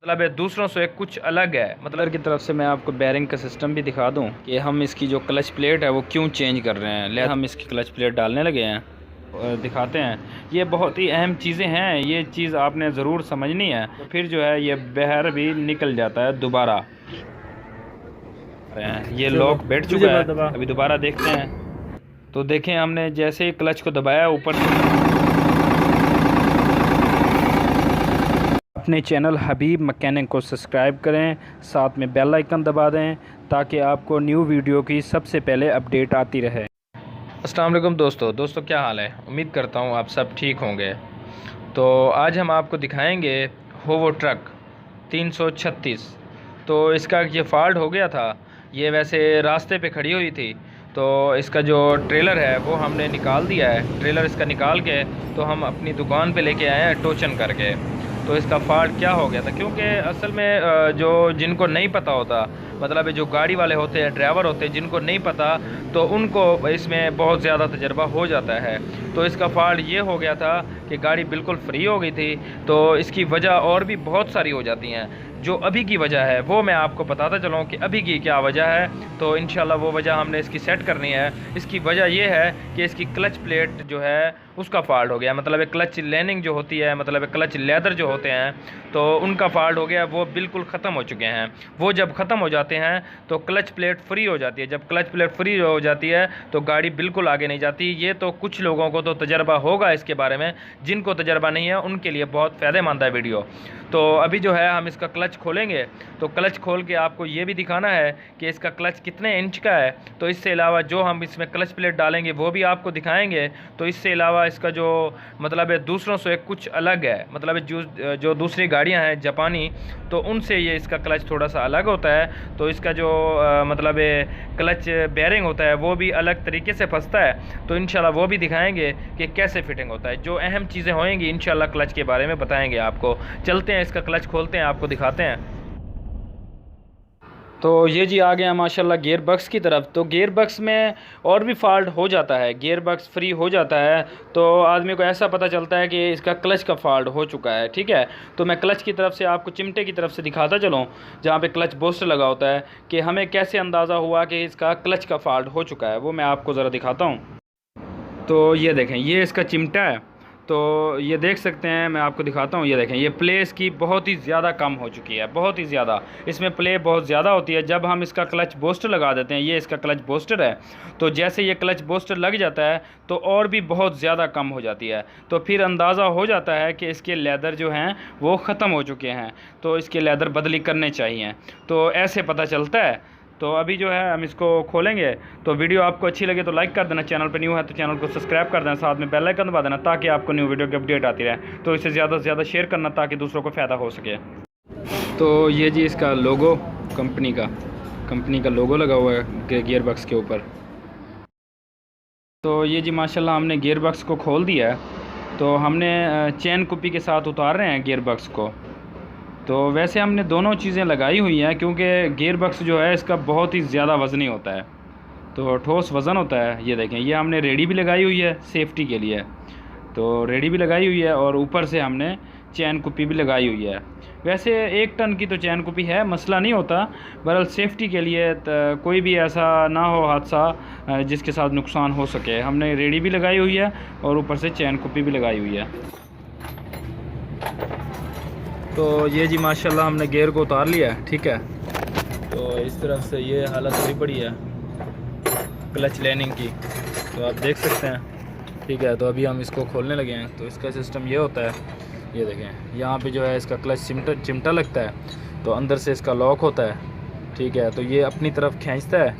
मतलब ये दूसरों से कुछ अलग है। मतलब की तरफ से मैं आपको बैरिंग का सिस्टम भी दिखा दूं कि हम इसकी जो क्लच प्लेट है वो क्यों चेंज कर रहे हैं। ले हम इसकी क्लच प्लेट डालने लगे हैं और दिखाते हैं। ये बहुत ही अहम चीज़ें हैं, ये चीज़ आपने ज़रूर समझनी है। तो फिर जो है ये बहर भी निकल जाता है दोबारा। ये लॉक बैठ चुका है, अभी दोबारा देखते हैं। तो देखें, हमने जैसे ही क्लच को दबाया ऊपर से। अपने चैनल हबीब मैकेनिक को सब्सक्राइब करें, साथ में बेल आइकन दबा दें ताकि आपको न्यू वीडियो की सबसे पहले अपडेट आती रहे। अस्सलाम वालेकुम दोस्तों, क्या हाल है? उम्मीद करता हूँ आप सब ठीक होंगे। तो आज हम आपको दिखाएंगे होवो ट्रक 336। तो इसका ये फॉल्ट हो गया था। ये वैसे रास्ते पे खड़ी हुई थी, तो इसका जो ट्रेलर है वो हमने निकाल दिया है। ट्रेलर इसका निकाल के तो हम अपनी दुकान पे लेके आए हैं टोचन करके। तो इसका फॉल्ट क्या हो गया था, क्योंकि असल में जो जिनको नहीं पता होता, मतलब जो गाड़ी वाले होते हैं, ड्राइवर होते हैं, जिनको नहीं पता तो उनको इसमें बहुत ज़्यादा तजर्बा हो जाता है। तो इसका फॉल्ट ये हो गया था कि गाड़ी बिल्कुल फ्री हो गई थी। तो इसकी वजह और भी बहुत सारी हो जाती हैं। जो अभी की वजह है वो मैं आपको बताता चलूँ कि अभी की क्या वजह है। तो इंशाल्लाह वो वजह हमने इसकी सेट करनी है। इसकी वजह ये है कि इसकी क्लच प्लेट जो है उसका फॉल्ट हो गया। मतलब क्लच लैनिंग जो होती है, मतलब क्लच लेदर जो होते हैं, तो उनका फॉल्ट हो गया। वो बिल्कुल ख़त्म हो चुके हैं। वो जब ख़त्म हो जाते हैं तो क्लच प्लेट फ्री हो जाती है। जब क्लच प्लेट फ्री हो जाती है तो गाड़ी बिल्कुल आगे नहीं जाती। ये तो कुछ लोगों को तो तजर्बा होगा इसके बारे में, जिनको तजर्बा नहीं है उनके लिए बहुत फ़ायदेमंद है वीडियो। तो अभी जो है हम इसका क्लच खोलेंगे, तो क्लच खोल के आपको ये भी दिखाना है कि इसका क्लच कितने इंच का है। तो इससे अलावा जो हम इसमें क्लच प्लेट डालेंगे वो भी आपको दिखाएंगे। तो इससे अलावा इसका जो मतलब है दूसरों से कुछ अलग है। मतलब जो दूसरी गाड़ियां हैं जापानी, तो उनसे ये इसका क्लच थोड़ा सा अलग होता है। तो इसका जो मतलब क्लच बेयरिंग होता है वो भी अलग तरीके से फंसता है। तो इंशाल्लाह वो भी दिखाएंगे कि कैसे फिटिंग होता है। जो अहम चीज़ें होंगी इंशाल्लाह क्लच के बारे में बताएंगे आपको। चलते हैं, इसका क्लच खोलते हैं, आपको दिखाते हैं। तो ये जी आ गए हैं माशाल्लाह गियर बक्स की तरफ। तो गियर बक्स में और भी फॉल्ट हो जाता है, गियर बक्स फ्री हो जाता है तो आदमी को ऐसा पता चलता है कि इसका क्लच का फॉल्ट हो चुका है। ठीक है, तो मैं क्लच की तरफ से आपको चिमटे की तरफ से दिखाता चलूँ, जहाँ पे क्लच बूस्टर लगा होता है, कि हमें कैसे अंदाज़ा हुआ कि इसका क्लच का फॉल्ट हो चुका है। वो मैं आपको ज़रा दिखाता हूँ। तो ये देखें, ये इसका चिमटा है। तो ये देख सकते हैं, मैं आपको दिखाता हूँ। ये देखें, ये प्ले इसकी बहुत ही ज़्यादा कम हो चुकी है, बहुत ही ज़्यादा। इसमें प्ले बहुत ज़्यादा होती है। जब हम इसका क्लच बूस्टर लगा देते हैं, ये इसका क्लच बूस्टर है, तो जैसे ये क्लच बूस्टर लग जाता है तो और भी बहुत ज़्यादा कम हो जाती है। तो फिर अंदाज़ा हो जाता है कि इसके लेदर जो हैं वो ख़त्म हो चुके हैं, तो इसके लेदर बदली करने चाहिए। तो ऐसे पता चलता है। तो अभी जो है हम इसको खोलेंगे। तो वीडियो आपको अच्छी लगे तो लाइक कर देना, चैनल पर न्यू है तो चैनल को सब्सक्राइब कर देना, साथ में बेल आइकन दबा देना ताकि आपको न्यू वीडियो की अपडेट आती रहे। तो इसे ज़्यादा से ज़्यादा शेयर करना ताकि दूसरों को फ़ायदा हो सके। तो ये जी इसका लोगो, कंपनी का लोगो लगा हुआ है गियर बक्स के ऊपर। तो ये जी माशाल्लाह हमने गियर बक्स को खोल दिया है। तो हमने चैन कुप्पी के साथ उतार रहे हैं गियर बक्स को। तो वैसे हमने दोनों चीज़ें लगाई हुई हैं क्योंकि गियर बक्स जो है इसका बहुत ही ज़्यादा वज़नी होता है, तो ठोस वज़न होता है। ये देखें, ये हमने रेडी भी लगाई हुई है सेफ्टी के लिए। तो रेडी भी लगाई हुई है और ऊपर से हमने चैन कुप्पी भी लगाई हुई है। वैसे 1 टन की तो चैन कुप्पी है, मसला नहीं होता। बहरहाल सेफ्टी के लिए कोई भी ऐसा ना हो हादसा जिसके साथ नुकसान हो सके, हमने रेडी भी लगाई हुई है और ऊपर से चैन कुप्पी भी लगाई हुई है। तो ये जी माशाल्लाह हमने गियर को उतार लिया है। ठीक है, तो इस तरफ से ये हालत हुई पड़ी है क्लच लैनिंग की, तो आप देख सकते हैं। ठीक है, तो अभी हम इसको खोलने लगे हैं। तो इसका सिस्टम ये होता है, ये देखें, यहाँ पे जो है इसका क्लच चिमटा लगता है, तो अंदर से इसका लॉक होता है। ठीक है, तो ये अपनी तरफ खींचता है।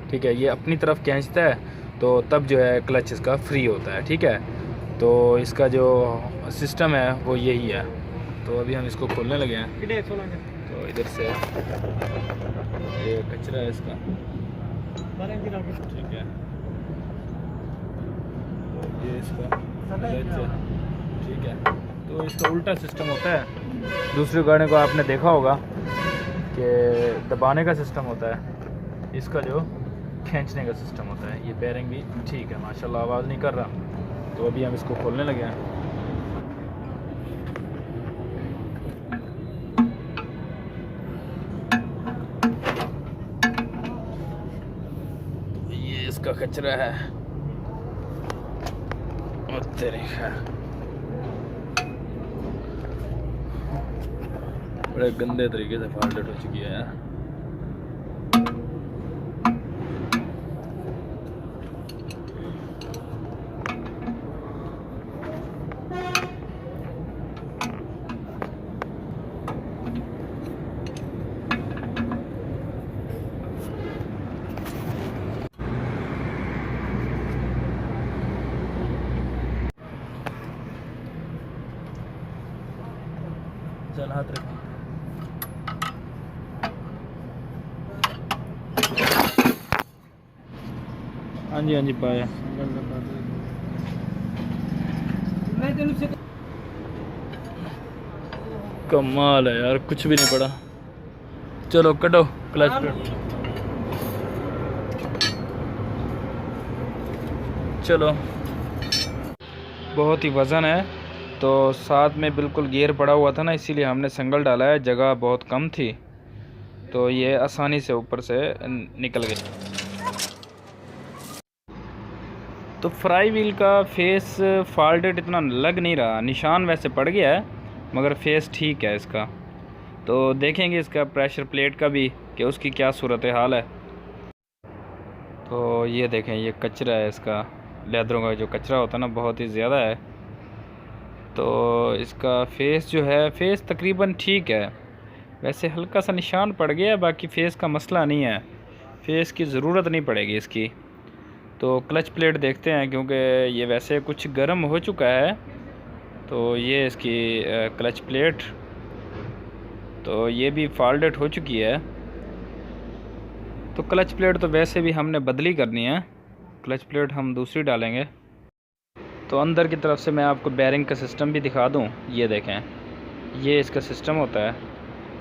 ठीक है, ये अपनी तरफ खींचता है तो तब जो है क्लच इसका फ्री होता है। ठीक है, तो इसका जो सिस्टम है वो यही है। तो अभी हम इसको खोलने लगे हैं। तो इधर से ये कचरा है इसका। ठीक है, तो ये इसका क्लच है। ठीक है, तो इसका उल्टा सिस्टम होता है। दूसरी गाड़ी को आपने देखा होगा कि दबाने का सिस्टम होता है, इसका जो खींचने का सिस्टम होता है। ये बेयरिंग भी ठीक है माशाल्लाह, आवाज़ नहीं कर रहा। तो अभी हम इसको खोलने लगे हैं। का कचरा है। तेरे बड़े गंदे तरीके से फॉल्टेड हो चुकी है यार। चल हाथ रख। हाँ जी हाँ जी पाया। कमाल है यार, कुछ भी नहीं पड़ा। चलो कटो क्लच प्लेट। चलो बहुत ही वज़न है, तो साथ में बिल्कुल गियर पड़ा हुआ था ना, इसीलिए हमने संगल डाला है। जगह बहुत कम थी तो ये आसानी से ऊपर से निकल गई। तो फ्राई व्हील का फेस फॉल्टेड इतना लग नहीं रहा, निशान वैसे पड़ गया है मगर फेस ठीक है इसका। तो देखेंगे इसका प्रेशर प्लेट का भी कि उसकी क्या सूरत हाल है। तो ये देखें, ये कचरा है इसका, लेदरों का जो कचरा होता है ना बहुत ही ज़्यादा है। तो इसका फेस जो है, फेस तकरीबन ठीक है, वैसे हल्का सा निशान पड़ गया है, बाकी फ़ेस का मसला नहीं है, फ़ेस की ज़रूरत नहीं पड़ेगी इसकी। तो क्लच प्लेट देखते हैं, क्योंकि ये वैसे कुछ गर्म हो चुका है। तो ये इसकी क्लच प्लेट, तो ये भी फॉल्टेड हो चुकी है। तो क्लच प्लेट तो वैसे भी हमने बदली करनी है, क्लच प्लेट हम दूसरी डालेंगे। तो अंदर की तरफ से मैं आपको बेरिंग का सिस्टम भी दिखा दूं। ये देखें, ये इसका सिस्टम होता है।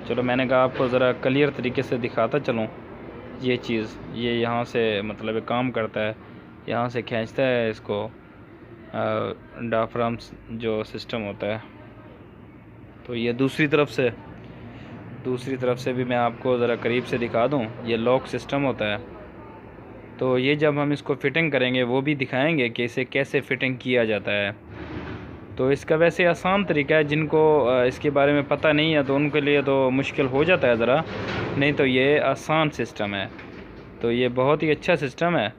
चलो मैंने कहा आपको ज़रा क्लियर तरीके से दिखाता चलूँ। ये चीज़ ये यहाँ से मतलब काम करता है, यहाँ से खींचता है इसको, डायफ्राम जो सिस्टम होता है। तो ये दूसरी तरफ से भी मैं आपको ज़रा करीब से दिखा दूँ। ये लॉक सिस्टम होता है। तो ये जब हम इसको फ़िटिंग करेंगे वो भी दिखाएंगे कि इसे कैसे फ़िटिंग किया जाता है। तो इसका वैसे आसान तरीका है, जिनको इसके बारे में पता नहीं है तो उनके लिए तो मुश्किल हो जाता है ज़रा, नहीं तो ये आसान सिस्टम है। तो ये बहुत ही अच्छा सिस्टम है।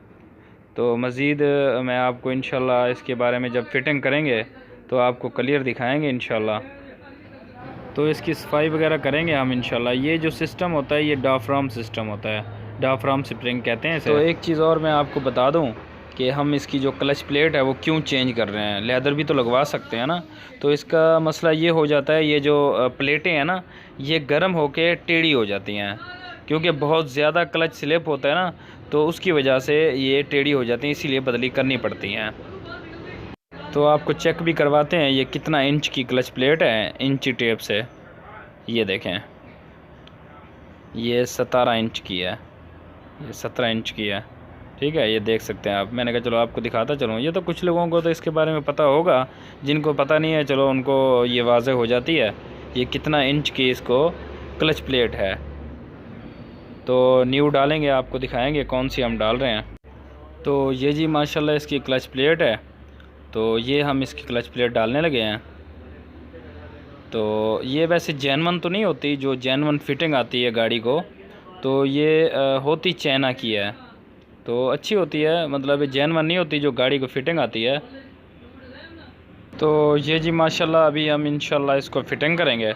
तो मज़ीद मैं आपको इंशाल्लाह इसके बारे में जब फ़िटिंग करेंगे तो आपको क्लियर दिखाएंगे इंशाल्लाह। तो इसकी सफाई वगैरह करेंगे हम इंशाल्लाह। ये जो सिस्टम होता है ये डायफ्राम सिस्टम होता है, डायफ्राम स्प्रिंग कहते हैं इसे। तो एक चीज़ और मैं आपको बता दूं कि हम इसकी जो क्लच प्लेट है वो क्यों चेंज कर रहे हैं। लेदर भी तो लगवा सकते हैं ना। तो इसका मसला ये हो जाता है, ये जो प्लेटें हैं ना ये गर्म होके टेढ़ी हो जाती हैं, क्योंकि बहुत ज़्यादा क्लच स्लिप होता है ना, तो उसकी वजह से ये टेढ़ी हो जाती हैं, इसीलिए बदली करनी पड़ती हैं। तो आपको चेक भी करवाते हैं ये कितना इंच की क्लच प्लेट है इंची टेप से। ये देखें, ये 17 इंच की है, ये 17 इंच की है, ठीक है। ये देख सकते हैं आप। मैंने कहा चलो आपको दिखाता चलूँ। ये तो कुछ लोगों को तो इसके बारे में पता होगा, जिनको पता नहीं है चलो उनको ये वाज़ेह हो जाती है ये कितना इंच की इसको क्लच प्लेट है। तो न्यू डालेंगे, आपको दिखाएंगे कौन सी हम डाल रहे हैं। तो ये जी माशाल्लाह इसकी क्लच प्लेट है। तो ये हम इसकी क्लच प्लेट डालने लगे हैं। तो ये वैसे जेन्युइन तो नहीं होती, जो जेन्युइन फिटिंग आती है गाड़ी को, तो ये होती चाइना की है, तो अच्छी होती है, मतलब जेन्युइन नहीं होती जो गाड़ी को फिटिंग आती है। तो ये जी माशाल्लाह अभी हम इंशाल्लाह इसको फ़िटिंग करेंगे।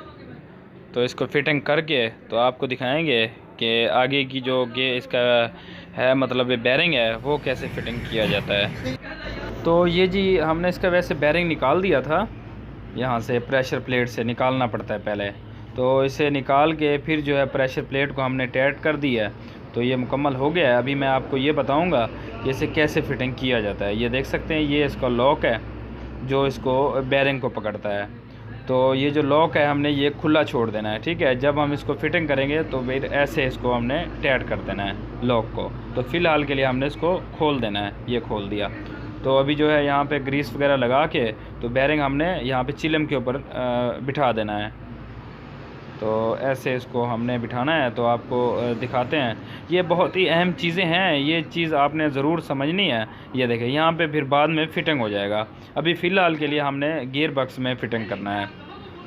तो इसको फ़िटिंग करके तो आपको दिखाएंगे कि आगे की जो इसका है मतलब बेरिंग है वो कैसे फ़िटिंग किया जाता है। तो ये जी हमने इसका वैसे बेरिंग निकाल दिया था, यहाँ से प्रेशर प्लेट से निकालना पड़ता है पहले। तो इसे निकाल के फिर जो है प्रेशर प्लेट को हमने टाइट कर दिया है। तो ये मुकम्मल हो गया है। अभी मैं आपको ये बताऊंगा कि इसे कैसे फ़िटिंग किया जाता है। ये देख सकते हैं, ये इसका लॉक है जो इसको बेरिंग को पकड़ता है। तो ये जो लॉक है हमने ये खुला छोड़ देना है, ठीक है। जब हम इसको फ़िटिंग करेंगे तो फिर ऐसे इसको हमने टाइट कर देना है लॉक को। तो फ़िलहाल के लिए हमने इसको खोल देना है। ये खोल दिया। तो अभी जो है यहाँ पे ग्रीस वगैरह लगा के तो बेरिंग हमने यहाँ पे चिलम के ऊपर बिठा देना है। तो ऐसे इसको हमने बिठाना है। तो आपको दिखाते हैं। ये बहुत ही अहम चीज़ें हैं, ये चीज़ आपने ज़रूर समझनी है। ये देखें यहाँ पे फिर बाद में फ़िटिंग हो जाएगा। अभी फ़िलहाल के लिए हमने गियर बक्स में फ़िटिंग करना है।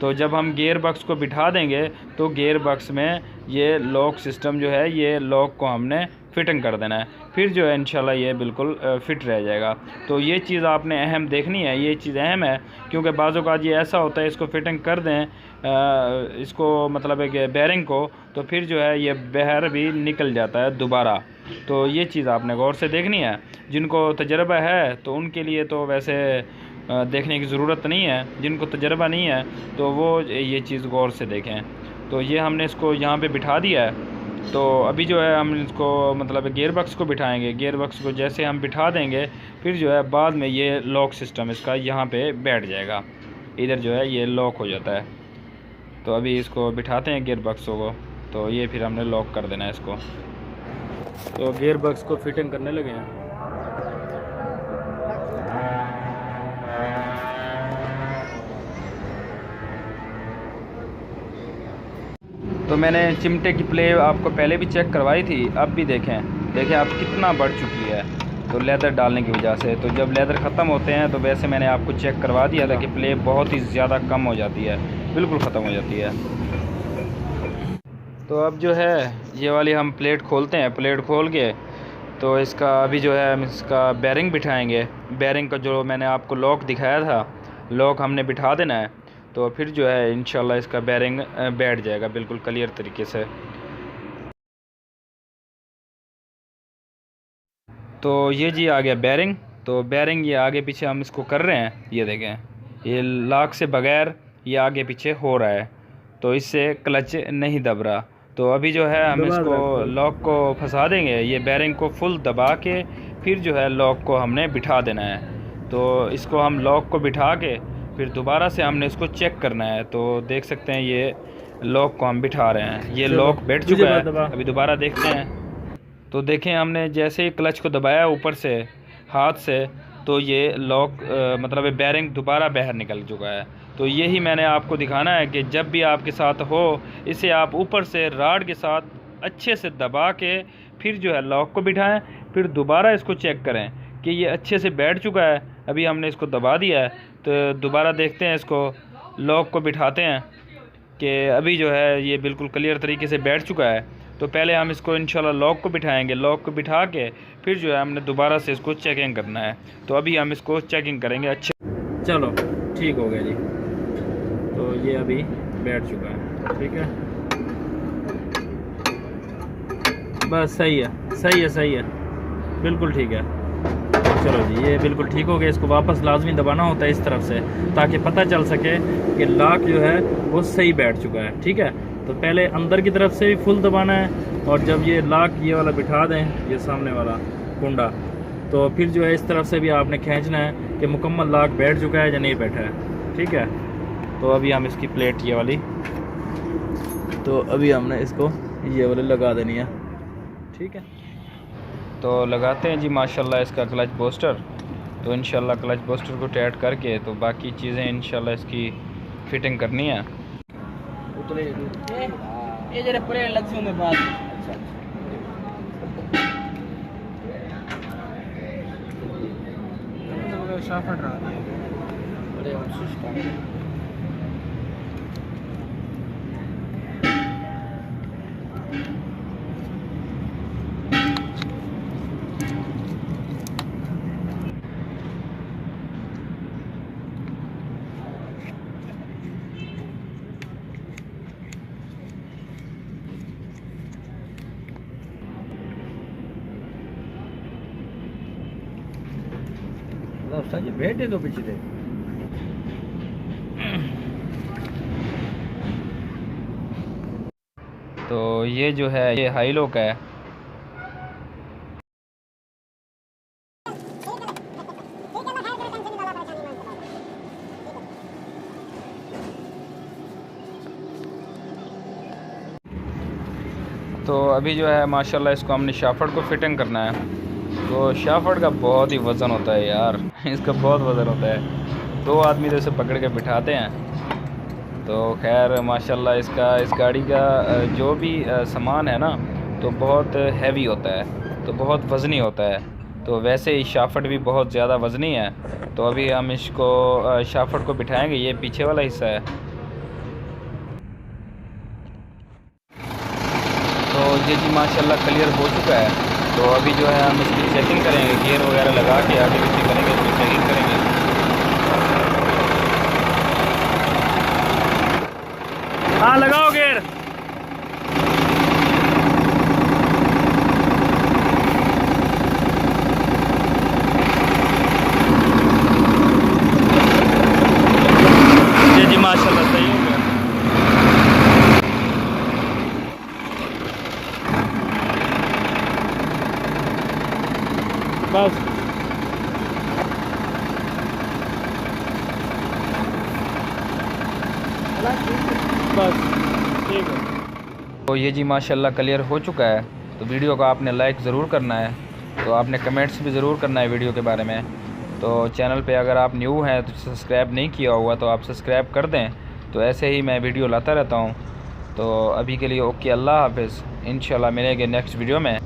तो जब हम गियर बक्स को बिठा देंगे तो गियर बक्स में ये लॉक सिस्टम जो है, ये लॉक को हमने फ़िटिंग कर देना है। फिर जो है इंशाल्लाह ये बिल्कुल फ़िट रह जाएगा। तो ये चीज़ आपने अहम देखनी है, ये चीज़ अहम है, क्योंकि बाज़ औक़ात ये ऐसा होता है इसको फ़िटिंग कर दें इसको मतलब है कि बेरिंग को, तो फिर जो है ये बाहर भी निकल जाता है दोबारा। तो ये चीज़ आपने गौर से देखनी है। जिनको तजर्बा है तो उनके लिए तो वैसे देखने की ज़रूरत नहीं है, जिनको तजर्बा नहीं है तो वो ये चीज़ गौर से देखें। तो ये हमने इसको यहाँ पे बिठा दिया है। तो अभी जो है हम इसको मतलब गियर बक्स को बिठाएंगे। गियर बक्स को जैसे हम बिठा देंगे फिर जो है बाद में ये लॉक सिस्टम इसका यहाँ पे बैठ जाएगा, इधर जो है ये लॉक हो जाता है। तो अभी इसको बिठाते हैं गियर बक्सों को, तो ये फिर हमने लॉक कर देना है इसको। तो गियर बक्स को फिटिंग करने लगे हैं। तो मैंने चिमटे की प्ले आपको पहले भी चेक करवाई थी, अब भी देखें आप कितना बढ़ चुकी है। तो लेदर डालने की वजह से, तो जब लेदर ख़त्म होते हैं तो वैसे मैंने आपको चेक करवा दिया था कि प्ले बहुत ही ज़्यादा कम हो जाती है, बिल्कुल ख़त्म हो जाती है। तो अब जो है ये वाली हम प्लेट खोलते हैं। प्लेट खोल के तो इसका अभी जो है हम इसका बेरिंग बिठाएंगे। बेरिंग का जो मैंने आपको लॉक दिखाया था, लॉक हमने बिठा देना है। तो फिर जो है इंशाल्लाह इसका बेरिंग बैठ जाएगा बिल्कुल क्लियर तरीके से। तो ये जी आ गया बेरिंग। तो बेरिंग ये आगे पीछे हम इसको कर रहे हैं, ये देखें ये लॉक से बग़ैर ये आगे पीछे हो रहा है, तो इससे क्लच नहीं दब रहा। तो अभी जो है हम इसको लॉक को फंसा देंगे, ये बेरिंग को फुल दबा के फिर जो है लॉक को हमने बिठा देना है। तो इसको हम लॉक को बिठा के फिर दोबारा से हमने इसको चेक करना है। तो देख सकते हैं ये लॉक को हम बिठा रहे हैं, ये लॉक बैठ चुका है। अभी दोबारा देखते हैं। तो देखें हमने जैसे ही क्लच को दबाया ऊपर से हाथ से, तो ये लॉक मतलब बेरिंग दोबारा बाहर निकल चुका है। तो यही मैंने आपको दिखाना है कि जब भी आपके साथ हो, इसे आप ऊपर से राड के साथ अच्छे से दबा के फिर जो है लॉक को बिठाएं, फिर दोबारा इसको चेक करें कि ये अच्छे से बैठ चुका है। अभी हमने इसको दबा दिया है, तो दोबारा देखते हैं, इसको लॉक को बिठाते हैं कि अभी जो है ये बिल्कुल क्लियर तरीके से बैठ चुका है। तो पहले हम इसको इंशाल्लाह लॉक को बिठाएंगे। लॉक को बिठा के फिर जो है हमने दोबारा से इसको चेकिंग करना है। तो अभी हम इसको चेकिंग करेंगे। अच्छे चलो ठीक हो गया जी। तो ये अभी बैठ चुका है, ठीक है, बस सही है बिल्कुल ठीक है। चलो जी ये बिल्कुल ठीक हो गया। इसको वापस लाजमी दबाना होता है इस तरफ से, ताकि पता चल सके कि लॉक जो है वो सही बैठ चुका है, ठीक है। तो पहले अंदर की तरफ से भी फुल दबाना है, और जब ये लॉक ये वाला बिठा दें, ये सामने वाला कुंडा, तो फिर जो है इस तरफ से भी आपने खींचना है कि मुकम्मल लॉक बैठ चुका है या नहीं बैठा है, ठीक है। तो अभी हम इसकी प्लेट ये वाली, तो अभी हमने इसको ये वाली लगा देनी है, ठीक है। तो लगाते हैं जी माशाल्लाह इसका क्लच बूस्टर। तो इंशाल्लाह क्लच बूस्टर को टाइट करके तो बाकी चीज़ें इंशाल्लाह इसकी फिटिंग करनी है। ये जरा पूरे लक्ष्यों में बात शाफट रहा है। बैठे तो पिछले तो ये जो है ये हाई लो का है। तो अभी जो है माशाल्लाह इसको हमने शाफट को फिटिंग करना है। तो शाफट का बहुत ही वज़न होता है यार इसका बहुत वज़न होता है। दो आदमी तो इसे पकड़ के बिठाते हैं। तो खैर माशाल्लाह इस गाड़ी का जो भी सामान है ना तो बहुत हैवी होता है, तो बहुत वज़नी होता है। तो वैसे ही शाफट भी बहुत ज़्यादा वज़नी है। तो अभी हम इसको शाफट को बिठाएंगे, ये पीछे वाला हिस्सा है। तो ये जी माशाल्लाह क्लियर हो चुका है। तो अभी जो है हम इसकी चेकिंग करेंगे, गियर वगैरह लगा के आगे पीछे करेंगे, तो चेकिंग करेंगे। हाँ लगाओ गियर। जी जी माशाल्लाह सही हो गया। बस बस ठीक है। तो ये जी माशाल्लाह क्लियर हो चुका है। तो वीडियो को आपने लाइक ज़रूर करना है, तो आपने कमेंट्स भी ज़रूर करना है वीडियो के बारे में। तो चैनल पे अगर आप न्यू हैं तो सब्सक्राइब नहीं किया हुआ तो आप सब्सक्राइब कर दें। तो ऐसे ही मैं वीडियो लाता रहता हूँ। तो अभी के लिए ओके, अल्लाह हाफ़िज़। इंशाल्लाह मिलेंगे नेक्स्ट वीडियो में।